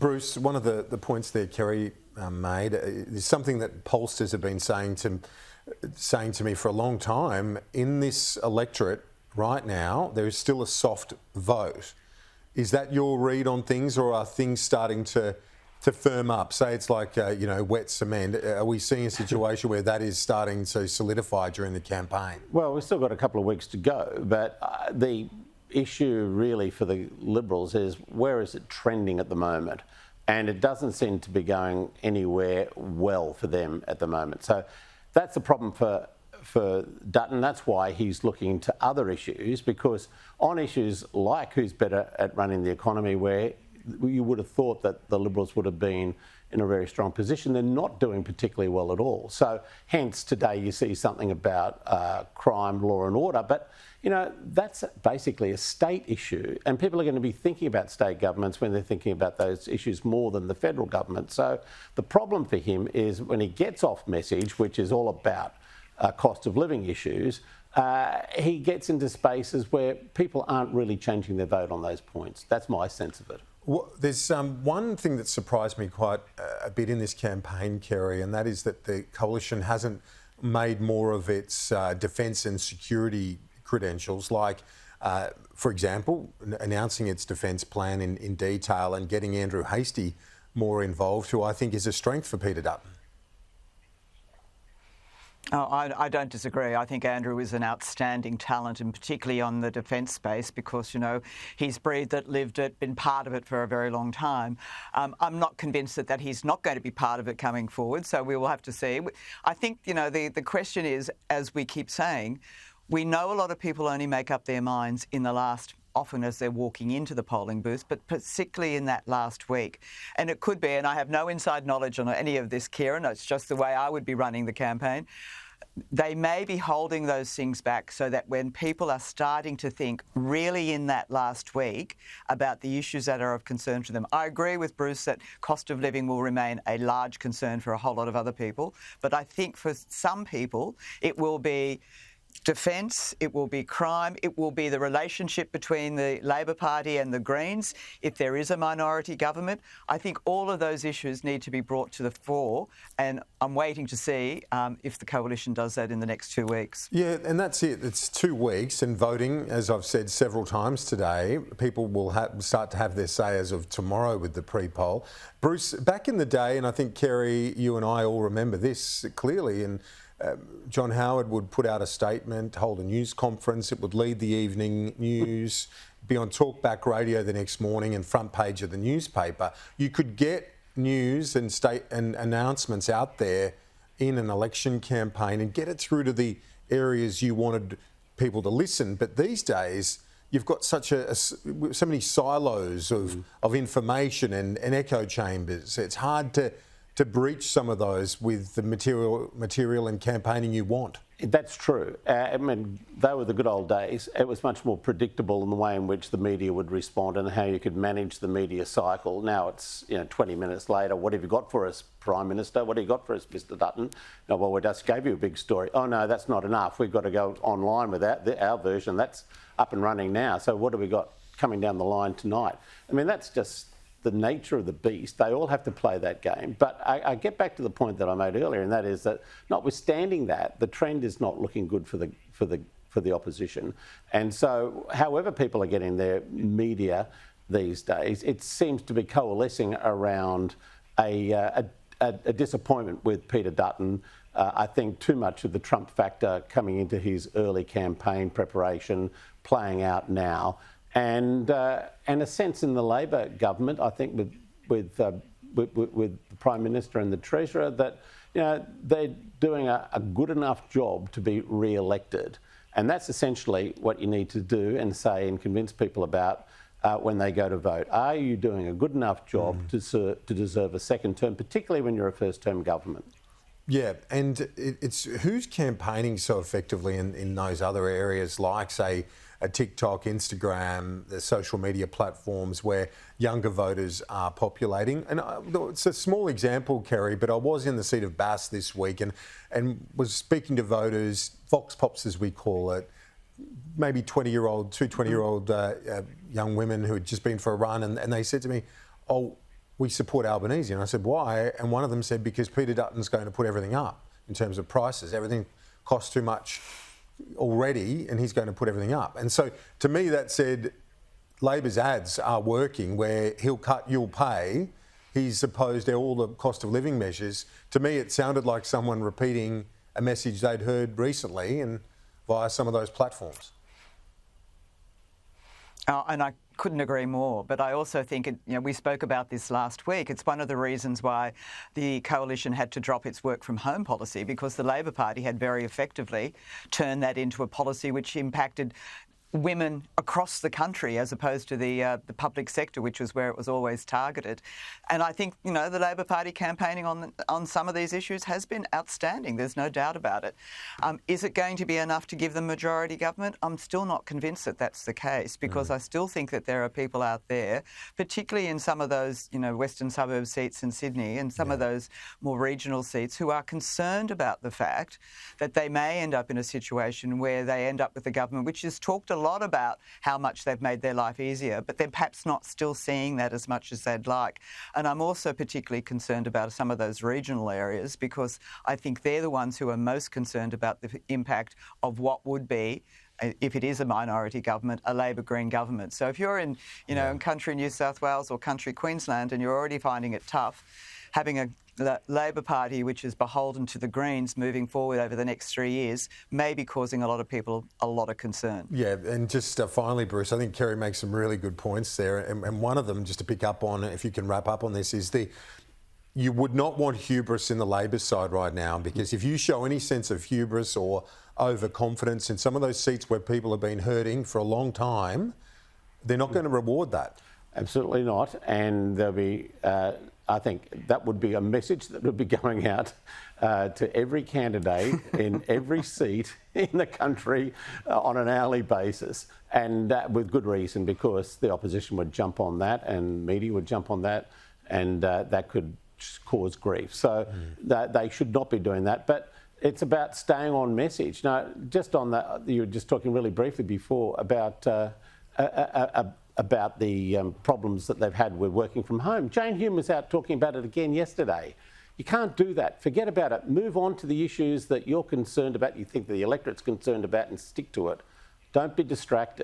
Bruce, one of the points there Kerry made is something that pollsters have been saying to me for a long time. In this electorate right now, there is still a soft vote. Is that your read on things, or are things starting to firm up? Say it's like, wet cement. Are we seeing a situation where that is starting to solidify during the campaign? Well, we've still got a couple of weeks to go, but the issue really for the Liberals is where is it trending at the moment? And it doesn't seem to be going anywhere well for them at the moment. So that's the problem for Dutton. That's why he's looking to other issues, because on issues like who's better at running the economy, where you would have thought that the Liberals would have been in a very strong position, they're not doing particularly well at all. So hence today you see something about crime, law and order, but that's basically a state issue, and people are going to be thinking about state governments when they're thinking about those issues more than the federal government. So the problem for him is when he gets off message, which is all about cost of living issues, he gets into spaces where people aren't really changing their vote on those points. That's my sense of it. Well, there's one thing that surprised me quite a bit in this campaign, Kerry, and that is that the coalition hasn't made more of its defence and security credentials, like, for example, announcing its defence plan in detail and getting Andrew Hastie more involved, who I think is a strength for Peter Dutton. Oh, I don't disagree. I think Andrew is an outstanding talent, and particularly on the defence space, because, he's breathed it, lived it, been part of it for a very long time. I'm not convinced that he's not going to be part of it coming forward, so we will have to see. I think, the question is, as we keep saying, we know a lot of people only make up their minds in the last, often as they're walking into the polling booth, but particularly in that last week. And it could be, and I have no inside knowledge on any of this, Kieran, it's just the way I would be running the campaign. They may be holding those things back so that when people are starting to think really in that last week about the issues that are of concern to them. I agree with Bruce that cost of living will remain a large concern for a whole lot of other people, but I think for some people it will be defence, it will be crime, it will be the relationship between the Labor Party and the Greens if there is a minority government. I think all of those issues need to be brought to the fore, and I'm waiting to see if the coalition does that in the next 2 weeks. Yeah, and that's it. It's 2 weeks, and voting, as I've said several times today, people will start to have their say as of tomorrow with the pre-poll. Bruce, back in the day, and I think, Kerry, you and I all remember this clearly, and John Howard would put out a statement, hold a news conference, it would lead the evening news, be on talkback radio the next morning and front page of the newspaper. You could get news and state and announcements out there in an election campaign and get it through to the areas you wanted people to listen. But these days, you've got so many silos of information and echo chambers. It's hard to breach some of those with the material and campaigning you want. That's true. They were the good old days. It was much more predictable in the way in which the media would respond and how you could manage the media cycle. Now it's 20 minutes later, what have you got for us, Prime Minister? What have you got for us, Mr Dutton? No, well, we just gave you a big story. Oh no, that's not enough. We've got to go online with our version. That's up and running now. So what have we got coming down the line tonight? That's just the nature of the beast. They all have to play that game. But I get back to the point that I made earlier, and that is that notwithstanding that, the trend is not looking good for the opposition. And so however people are getting their media these days, it seems to be coalescing around a disappointment with Peter Dutton. I think too much of the Trump factor coming into his early campaign preparation playing out now. And a sense in the Labor government, I think, with the Prime Minister and the Treasurer, that they're doing a good enough job to be re-elected, and that's essentially what you need to do and say and convince people about when they go to vote. Are you doing a good enough job to deserve a second term, particularly when you're a first-term government? Yeah, and it's who's campaigning so effectively in those other areas, like, say, a TikTok, Instagram, the social media platforms where younger voters are populating. And it's a small example, Kerry, but I was in the seat of Bass this week and was speaking to voters, Vox Pops as we call it, maybe 20-year-old young women who had just been for a run, and they said to me, oh, we support Albanese. And I said, why? And one of them said, because Peter Dutton's going to put everything up in terms of prices. Everything costs too much already and he's going to put everything up. And so to me that said Labor's ads are working where he'll cut, you'll pay. He's opposed all the cost of living measures. To me it sounded like someone repeating a message they'd heard recently and via some of those platforms. And I couldn't agree more. But I also think, we spoke about this last week. It's one of the reasons why the coalition had to drop its work from home policy, because the Labor Party had very effectively turned that into a policy which impacted women across the country as opposed to the public sector, which was where it was always targeted. And I think, the Labor Party campaigning on some of these issues has been outstanding. There's no doubt about it. Is it going to be enough to give them majority government? I'm still not convinced that that's the case, because I still think that there are people out there, particularly in some of those, western suburb seats in Sydney and some of those more regional seats, who are concerned about the fact that they may end up in a situation where they end up with a government which has talked a lot about how much they've made their life easier, but they're perhaps not still seeing that as much as they'd like. And I'm also particularly concerned about some of those regional areas, because I think they're the ones who are most concerned about the impact of what would be, if it is a minority government, a Labor Green government. So if you're in, in country New South Wales or country Queensland and you're already finding it tough, having a Labor Party which is beholden to the Greens moving forward over the next 3 years may be causing a lot of people a lot of concern. Yeah, and just finally, Bruce, I think Kerry makes some really good points there. And one of them, just to pick up on, if you can wrap up on this, is you would not want hubris in the Labor side right now, because if you show any sense of hubris or overconfidence in some of those seats where people have been hurting for a long time, they're not going to reward that. Absolutely not. And there'll be, I think that would be a message that would be going out to every candidate in every seat in the country on an hourly basis, and with good reason, because the opposition would jump on that and media would jump on that, and that could cause grief. So they should not be doing that. But it's about staying on message. Now, just on that, you were just talking really briefly before about the problems that they've had with working from home. Jane Hume was out talking about it again yesterday. You can't do that. Forget about it. Move on to the issues that you're concerned about, you think the electorate's concerned about, and stick to it. Don't be distracted.